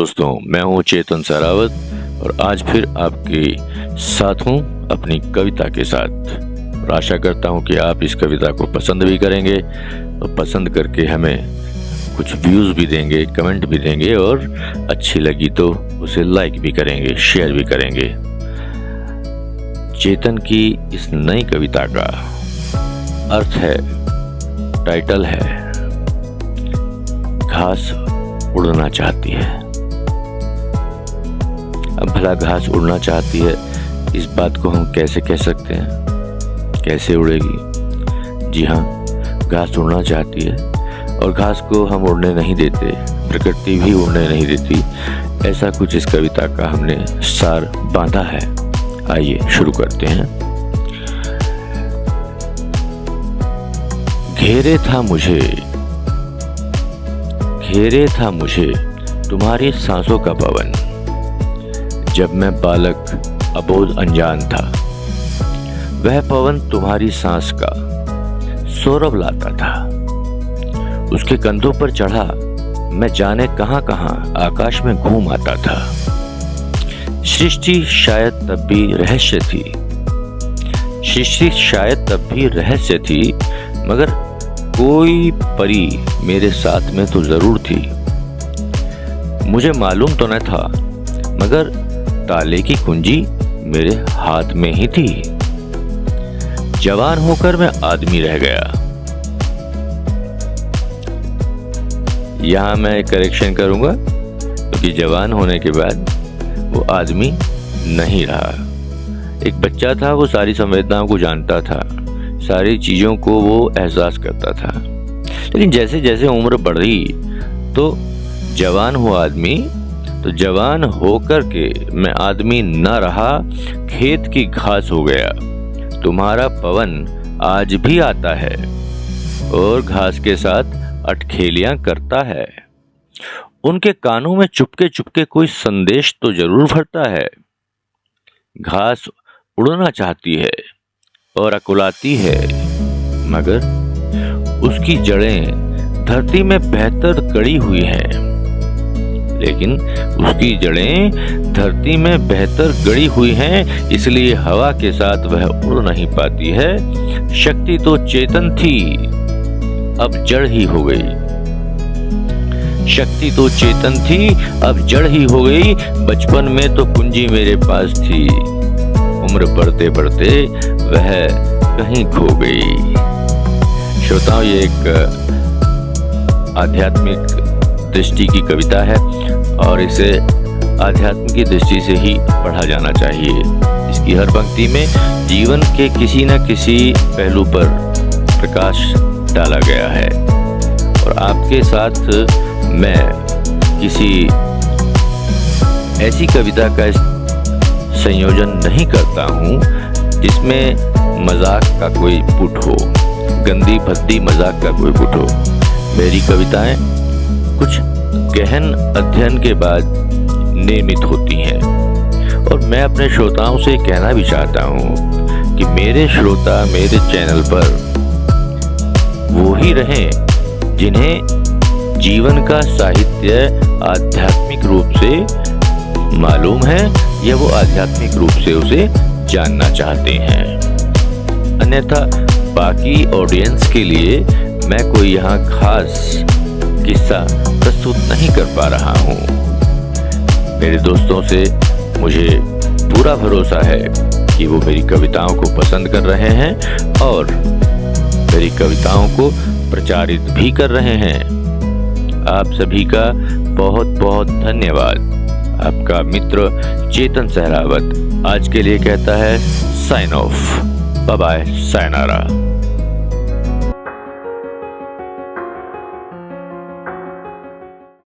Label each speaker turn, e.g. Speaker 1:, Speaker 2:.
Speaker 1: दोस्तों, मैं हूँ चेतन सहरावत और आज फिर आपके साथ हूँ अपनी कविता के साथ। और आशा करता हूँ कि आप इस कविता को पसंद भी करेंगे और पसंद करके हमें कुछ व्यूज़ भी देंगे, कमेंट भी देंगे और अच्छी लगी तो उसे लाइक भी करेंगे, शेयर भी करेंगे। चेतन की इस नई कविता का अर्थ है, टाइटल है, घास उड़ना चाहती है। अब भला घास उड़ना चाहती है, इस बात को हम कैसे कह सकते हैं? कैसे उड़ेगी? जी हाँ, घास उड़ना चाहती है और घास को हम उड़ने नहीं देते, प्रकृति भी उड़ने नहीं देती। ऐसा कुछ इस कविता का हमने सार बांधा है। आइए शुरू करते हैं। घेरे था मुझे तुम्हारी सांसों का पवन, जब मैं बालक अबोध अनजान था। वह पवन तुम्हारी सांस का सौरभ लाता था। उसके कंधों पर चढ़ा मैं जाने कहां कहां आकाश में घूम आता था। सृष्टि शायद तब भी रहस्य थी, मगर कोई परी मेरे साथ में तो जरूर थी। मुझे मालूम तो न था, मगर ताले की कुंजी मेरे हाथ में ही थी। जवान होकर मैं आदमी रह गया। यहां मैं करेक्शन करूंगा क्योंकि जवान होने के बाद वो आदमी नहीं रहा। एक बच्चा था, वो सारी संवेदनाओं को जानता था, सारी चीजों को वो एहसास करता था। लेकिन जैसे जैसे उम्र बढ़ी तो जवान हुआ आदमी, तो जवान होकर के मैं आदमी न रहा, खेत की घास हो गया। तुम्हारा पवन आज भी आता है और घास के साथ अटखेलियां करता है। उनके कानों में चुपके चुपके कोई संदेश तो जरूर भरता है। घास उड़ना चाहती है और अकुलाती है, मगर उसकी जड़ें धरती में बेहतर गड़ी हुई हैं। इसलिए हवा के साथ वह उड़ नहीं पाती है। शक्ति तो चेतन थी, अब जड़ ही हो गई। बचपन में तो कुंजी मेरे पास थी, उम्र बढ़ते बढ़ते वह कहीं खो गई। श्रोताओं, ये एक आध्यात्मिक दृष्टि की कविता है और इसे आध्यात्म की दृष्टि से ही पढ़ा जाना चाहिए। इसकी हर पंक्ति में जीवन के किसी न किसी पहलू पर प्रकाश डाला गया है। और आपके साथ मैं किसी ऐसी कविता का संयोजन नहीं करता हूँ जिसमें मजाक का कोई पुट हो, गंदी भद्दी मजाक का कोई पुट हो। मेरी कविताएं कुछ गहन अध्ययन के बाद निर्मित होती हैं और मैं अपने श्रोताओं से कहना भी चाहता हूँ कि मेरे श्रोता मेरे चैनल पर वो ही रहें जिन्हें जीवन का साहित्य आध्यात्मिक रूप से मालूम है या वो आध्यात्मिक रूप से उसे जानना चाहते हैं। अन्यथा बाकी ऑडियंस के लिए मैं कोई यहाँ खास किस्सा प्रस्तुत नहीं कर पा रहा हूँ। मेरे दोस्तों से मुझे पूरा भरोसा है कि वो मेरी कविताओं को पसंद कर रहे हैं और मेरी कविताओं को प्रचारित भी कर रहे हैं। आप सभी का बहुत बहुत धन्यवाद। आपका मित्र चेतन सहरावत आज के लिए कहता है sine of. Bye bye, sayonara.